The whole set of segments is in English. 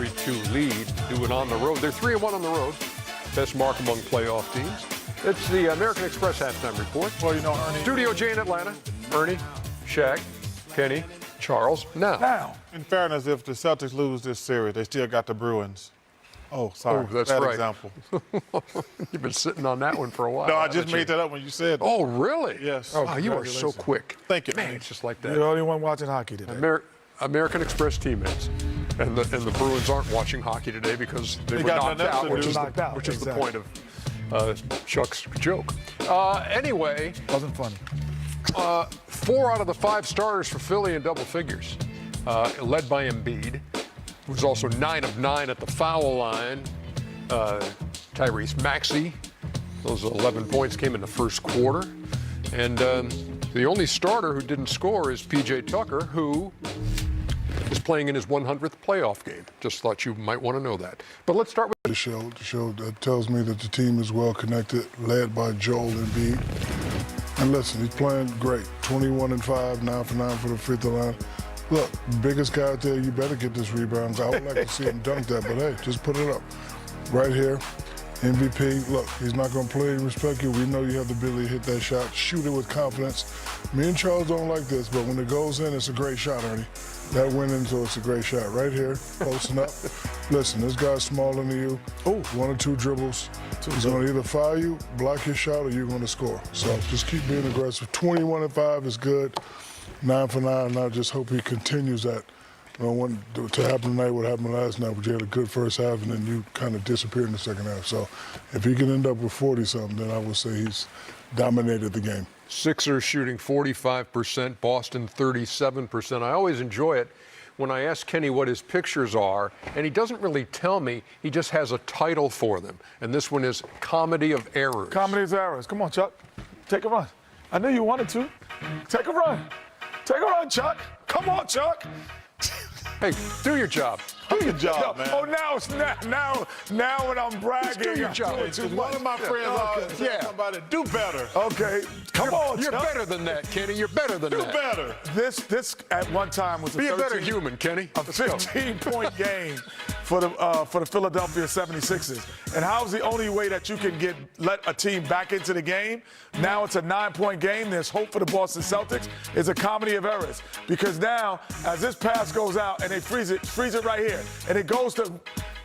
3-2 lead, do it on the road. They're 3-1 on the road. Best mark among playoff teams. It's the American Express halftime report. Well, you know, Ernie. Studio J in Atlanta. Ernie, Shaq, Kenny, Charles. Now. In fairness, if the Celtics lose this series, they still got the Bruins. Oh, sorry. Oh, that's bad right. example. You've been sitting on that one for a while. No, I just made that up when you said that. Oh, really? Yes. Oh, you are so quick. Thank you. Man, it's just like that. You're the only one watching hockey today. American Express teammates. And the Bruins aren't watching hockey today because they were got knocked nothing else out, to do. which is the point of Chuck's joke. Anyway. Wasn't funny. 4 out of the 5 starters for Philly in double figures, led by Embiid, who's also 9 of 9 at the foul line. Tyrese Maxey, those 11 points came in the first quarter. And the only starter who didn't score is P.J. Tucker, who is playing in his 100th playoff game. Just thought you might want to know that. But let's start with the show that tells me that the team is well connected, led by Joel Embiid. And listen, he's playing great. 21-5, 9 for 9 for the free throw line. Look, biggest guy out there, you better get this rebound. I would like to see him dunk that, but hey, just put it up. Right here, MVP. Look, he's not going to play and respect you. We know you have the ability to hit that shot. Shoot it with confidence. Me and Charles don't like this, but when it goes in, it's a great shot, Ernie. That went in, so it's a great shot. Right here, posting up. Listen, this guy's smaller than you. Oh, 1 or 2 dribbles. He's going to either foul you, block your shot, or you're going to score. So just keep being aggressive. 21-5 is good. 9 for 9, and I just hope he continues that. I don't want to happen tonight what happened last night, but you had a good first half, and then you kind of disappeared in the second half. So if he can end up with 40-something, then I would say he's dominated the game. Sixers shooting 45%, Boston 37%. I always enjoy it when I ask Kenny what his pictures are, and he doesn't really tell me. He just has a title for them. And this one is Comedy of Errors. Comedy of Errors. Come on, Chuck. Take a run. I knew you wanted to. Take a run. Take a run, Chuck. Come on, Chuck. Hey, do your job. Do your job, man. Oh, now when I'm bragging, do your job. One of my friends always said somebody do better. Okay, come on, You're Chuck. better than that, Kenny. You're better than that. Do better. This at one time was Be a better human, Kenny. A 15-point game for the Philadelphia 76ers. And how's the only way that you can let a team back into the game? Now it's a 9-point game. There's hope for the Boston Celtics. It's a comedy of errors. Because now, as this pass goes out and they freeze it right here, and it goes to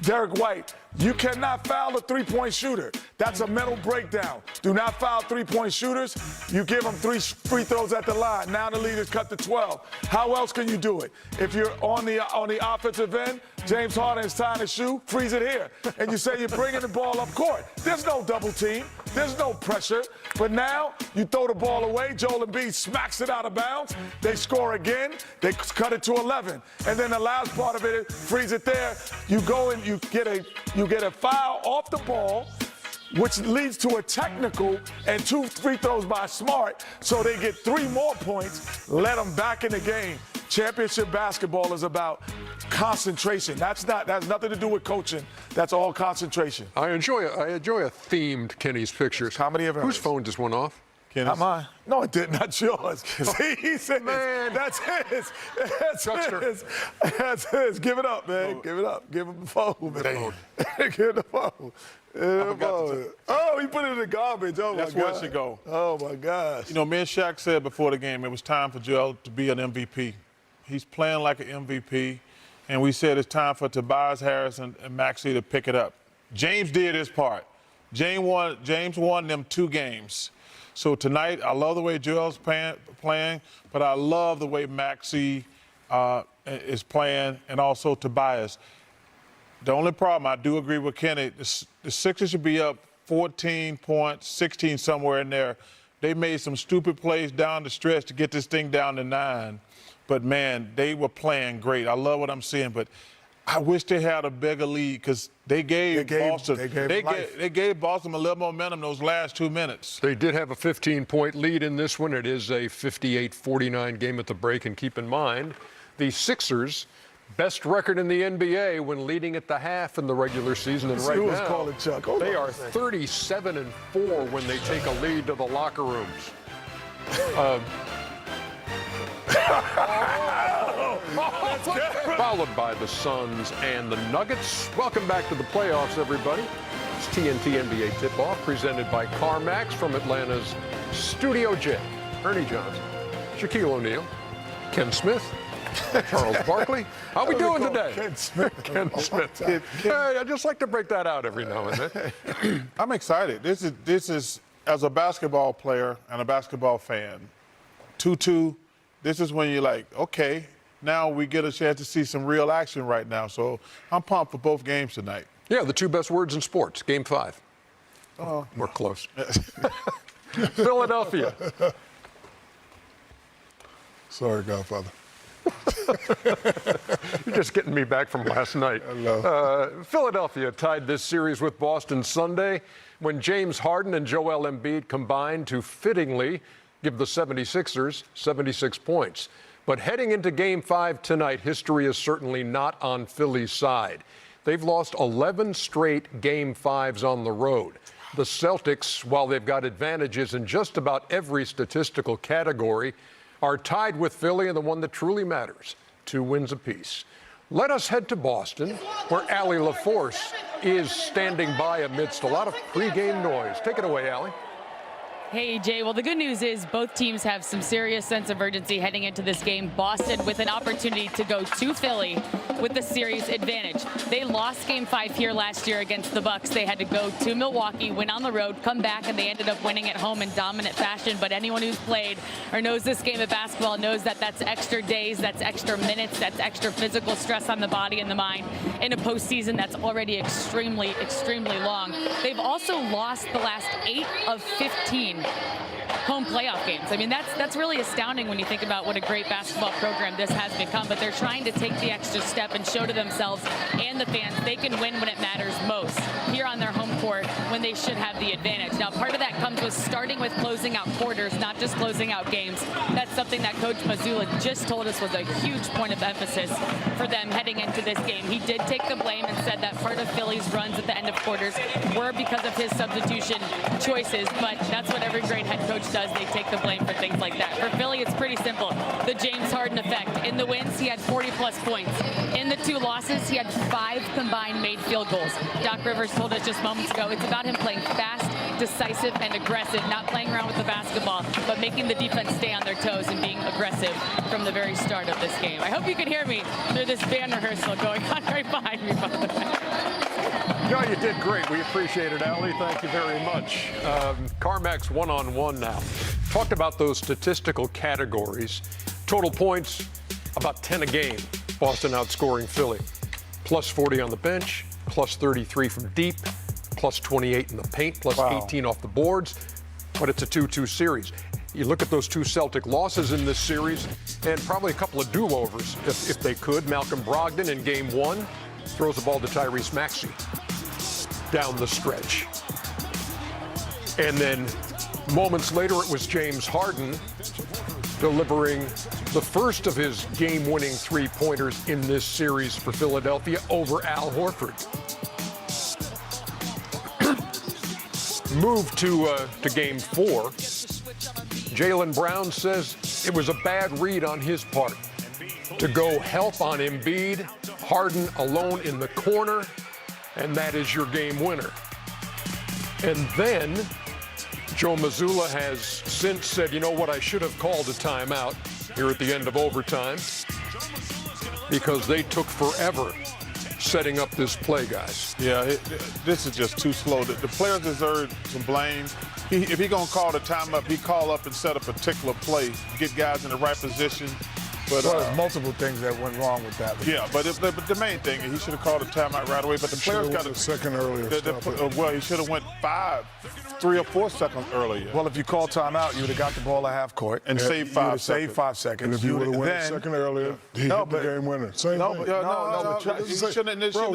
Derek White, you cannot foul a 3-point shooter. That's a mental breakdown. Do not foul 3-point shooters. You give them 3 free throws at the line. Now the lead is cut to 12. How else can you do it? If you're on the offensive end, James Harden is tying his shoe, freeze it here. And you say you're bringing the ball up court. There's no double team. There's no pressure. But now you throw the ball away. Joel Embiid smacks it out of bounds. They score again. They cut it to 11. And then the last part of it, freeze it there. You go and you get a foul off the ball, which leads to a technical and 2 free throws by Smart. So they get 3 more points, let them back in the game. Championship basketball is about concentration. That has nothing to do with coaching. That's all concentration. I enjoy a themed Kenny's pictures. Comedy of errors. Whose phone just went off? Kenny's. Not mine. No, it didn't. Not yours. See, he said, man, that's his. That's his. That's his. Give it up, man. Give it up. Give him the phone, man. Give him the phone. Oh, he put it in the garbage. Oh, my God. That's where it should go. Oh, my gosh. You know, me and Shaq said before the game, it was time for Joel to be an MVP. He's playing like an MVP. And we said it's time for Tobias Harris and Maxey to pick it up. James did his part. James won them 2 games. So tonight, I love the way Joel's playing, but I love the way Maxey is playing, and also Tobias. The only problem, I do agree with Kenny, the Sixers should be up 14 points, 16 somewhere in there. They made some stupid plays down the stretch to get this thing down to 9. But, man, they were playing great. I love what I'm seeing, but I wish they had a bigger lead because they gave Boston a little momentum those last 2 minutes. They did have a 15-point lead in this one. It is a 58-49 game at the break. And keep in mind, the Sixers, best record in the NBA when leading at the half in the regular season. And right now, they are 37-4 when they take a lead to the locker rooms. Followed by the Suns and the Nuggets. Welcome back to the playoffs, everybody. It's TNT NBA Tip-Off presented by CarMax from Atlanta's Studio J. Ernie Johnson, Shaquille O'Neal, Ken Smith, Charles Barkley. How we doing today? Ken Smith. Ken Smith. Hey, I just like to break that out every now and then. I'm excited. This is as a basketball player and a basketball fan, 2-2, this is when you're like, okay, now we get a chance to see some real action right now. So I'm pumped for both games tonight. Yeah, the two best words in sports, Game 5. We're close. Philadelphia. Sorry, Godfather. You're just getting me back from last night. Philadelphia tied this series with Boston Sunday when James Harden and Joel Embiid combined to fittingly give the 76ers 76 points. But heading into Game 5 tonight, history is certainly not on Philly's side. They've lost 11 straight Game 5s on the road. The Celtics, while they've got advantages in just about every statistical category, are tied with Philly in the one that truly matters, 2 wins apiece. Let us head to Boston, where Allie LaForce is standing by amidst a lot of pregame noise. Take it away, Allie. Hey, Jay. Well, the good news is both teams have some serious sense of urgency heading into this game. Boston with an opportunity to go to Philly with the series advantage. They lost Game 5 here last year against the Bucks. They had to go to Milwaukee, win on the road, come back, and they ended up winning at home in dominant fashion. But anyone who's played or knows this game of basketball knows that that's extra days, that's extra minutes, that's extra physical stress on the body and the mind in a postseason that's already extremely, extremely long. They've also lost the last 8 of 15 home playoff games. I mean, that's really astounding when you think about what a great basketball program this has become, but they're trying to take the extra step and show to themselves and the fans they can win when it matters most here on their home court when they should have the advantage. Now, part of that comes with starting with closing out quarters, not just closing out games. That's something that Coach Mazzulla just told us was a huge point of emphasis for them heading into this game. He did take the blame and said that part of Philly's runs at the end of quarters were because of his substitution choices, but that's what every great head coach does. They take the blame for things like that. For Philly, it's pretty simple. The James Harden effect. In the wins, he had 40-plus points. In the 2 losses, he had 5 combined made field goals. Doc Rivers told us just moments ago, it's about him playing fast, decisive, and aggressive, not playing around with the basketball, but making the defense stay on their toes and being aggressive from the very start of this game. I hope you can hear me through this band rehearsal going on right behind me, by the way. No, you did great. We appreciate it, Allie. Thank you very much. CarMax one-on-one now. Talked about those statistical categories. Total points, about 10 a game. Boston outscoring Philly. Plus 40 on the bench, plus 33 from deep, plus 28 in the paint, plus 18 off the boards. But it's a 2-2 series. You look at those 2 Celtic losses in this series, and probably a couple of do-overs if they could. Malcolm Brogdon in Game 1 throws the ball to Tyrese Maxey down the stretch. And then moments later, it was James Harden delivering the first of his game-winning 3-pointers in this series for Philadelphia over Al Horford. Move to Game 4. Jaylen Brown says it was a bad read on his part to go help on Embiid, Harden alone in the corner, and that is your game winner. And then Joe Mazzulla has since said, you know what, I should have called a timeout here at the end of overtime because they took forever setting up this play, guys. Yeah, this is just too slow. The players deserve some blame. If he's going to call the timeout, he call up and set a particular play, get guys in the right position. But there's multiple things that went wrong with that. Yeah, but the main thing is he should have called a timeout right away. But the players got a second earlier. Well, he should have went 3 or 4 seconds earlier. Well, if you call timeout, you would have got the ball at half court and saved 5 seconds. Saved 5 seconds. And if you would have went a second earlier, he hit the game winner. Same thing.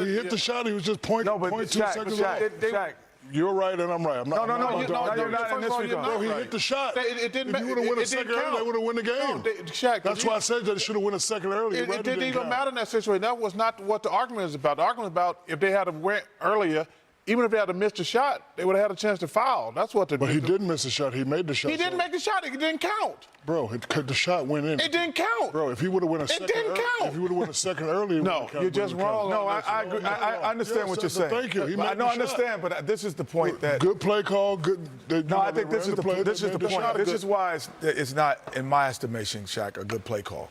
He hit the shot. He was just 0.2 seconds off. You're right and I'm right. No, you're not in this regard. Bro, he hit the shot. It didn't. If you would have won a second earlier, they would have won the game. Shaq, that's why I said that it should have won a second earlier. It didn't even matter in that situation. That was not what the argument is about. The argument is about if they had went earlier, even if they had missed a shot, they would have had a chance to foul. That's what the. But he didn't miss a shot. He made the shot. He didn't make the shot. It didn't count. Bro, the shot went in. It didn't count. Bro, if he would have went a second didn't count. If he would have went a second earlier, No, you're just wrong. No, I agree. I understand what you're saying. Thank you. He made I the understand, but this is the point that. Good play call. Good. No, I think this is the play. point. This is why it's not, in my estimation, Shaq, a good play call,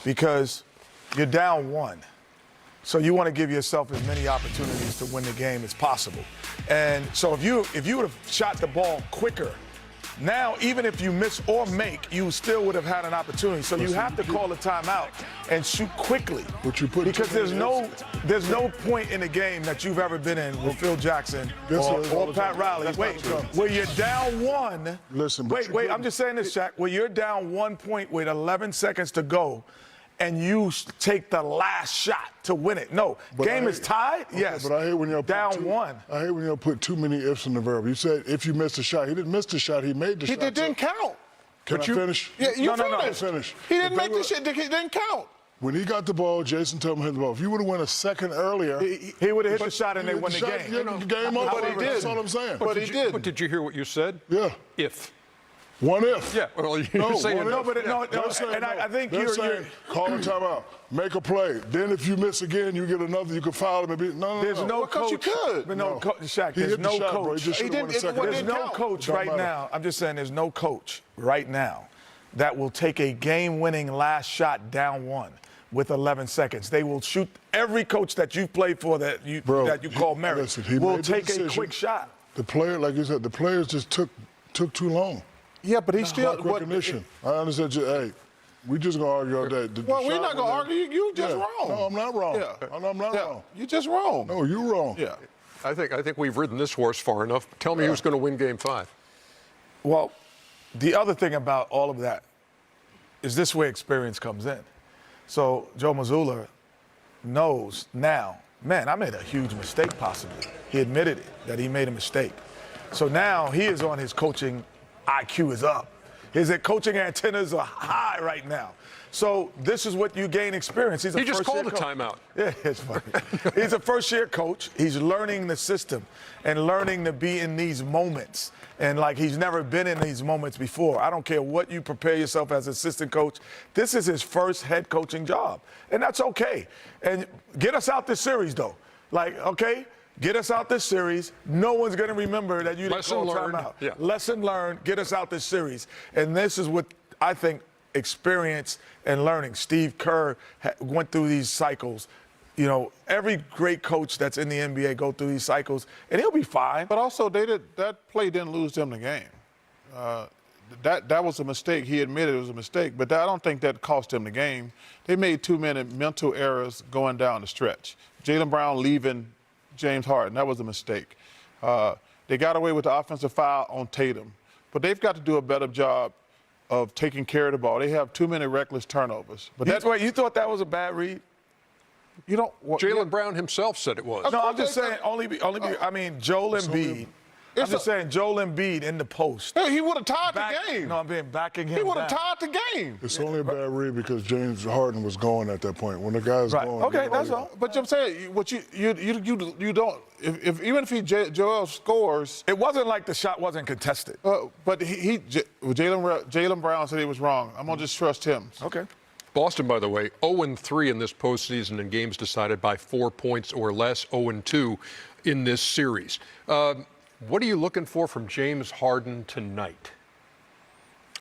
because you're down 1. So you want to give yourself as many opportunities to win the game as possible. And so if you would have shot the ball quicker, now even if you miss or make, you still would have had an opportunity. So you have to call a timeout and shoot quickly. Because there's no point in the game that you've ever been in with Phil Jackson or Pat Riley. Wait, where you're down 1. Listen, wait, I'm just saying this, Shaq. Where you're down 1 point with 11 seconds to go, and you take the last shot to win it. No, game is tied. Okay, yes, but I hate when y'all down 1. I hate when y'all put too many ifs in the verb. You said if you missed a shot, he didn't miss the shot. He made the shot. It didn't count. Can I finish? Yeah, you No. finished. He didn't make the shit. It didn't count. When he got the ball, Jason told him to hit the ball. If you would have went a second earlier, He would have hit the shot and they won the game. Game over. But he did. That's all I'm saying. But he did. But did you hear what you said? Yeah. If. One if. Yeah. Well, you're saying one no, if. but They're saying and I think They're you're saying call a timeout, make a play. Then if you miss again, you get another. You can foul him and be no. There's no Well, coach, coach. you could. But no, Shaq, He there's hit the no shot, bro. He coach. just should've won a second. There's no count. coach Don't right matter. now. I'm just saying there's no coach right now that will take a game-winning last shot down 1 with 11 seconds. They will shoot. Every coach that you've played for that you call merit will take a quick shot. The player, like you said, the players just took too long. Yeah, but he still. Recognition. I understand. Hey, we just gonna argue all day. Well, we're not gonna argue. You just wrong. No, I'm not wrong. Yeah. I'm not wrong. You're just wrong. No, you wrong. Yeah. I think we've ridden this horse far enough. Tell me who's going to win Game 5. Well, the other thing about all of that is this where experience comes in. So Joe Mazzulla knows now, man, I made a huge mistake possibly. He admitted it, that he made a mistake. So now he is on his coaching IQ is up. His coaching antennas are high right now. So this is what you gain experience. He just called a timeout. Yeah, it's funny. He's a first-year coach. He's learning the system and learning to be in these moments. And like he's never been in these moments before. I don't care what you prepare yourself as assistant coach. This is his first head coaching job. And that's okay. And get us out this series, though. Like, okay, get us out this series. No one's going to remember that you didn't call timeout. Yeah. Lesson learned. Get us out this series. And this is what I think experience and learning. Steve Kerr went through these cycles. You know, every great coach that's in the NBA go through these cycles, and he'll be fine. But also, that play didn't lose them the game. That was a mistake. He admitted it was a mistake, but I don't think that cost them the game. They made too many mental errors going down the stretch. Jaylen Brown leaving James Harden, that was a mistake. They got away with the offensive foul on Tatum, but they've got to do a better job of taking care of the ball. They have too many reckless turnovers. But You thought that was a bad read? You don't. Jaylen Brown himself said it was. No, I'm just saying I mean, Joel Embiid. I'm just saying Joel Embiid in the post. Yeah, he would have tied the game. No, I'm being backing him. He would have down. tied the game. It's only a bad read because James Harden was going at that point. When the guy's Right. going. Okay, that's all. But I'm saying, what you don't. If even if Joel scores, It wasn't like the shot wasn't contested. but Jaylen Brown said he was wrong. I'm gonna just trust him. Okay. Boston, by the way, 0-3 in this postseason in games decided by 4 points or less, 0-2 in this series. What are you looking for from James Harden tonight?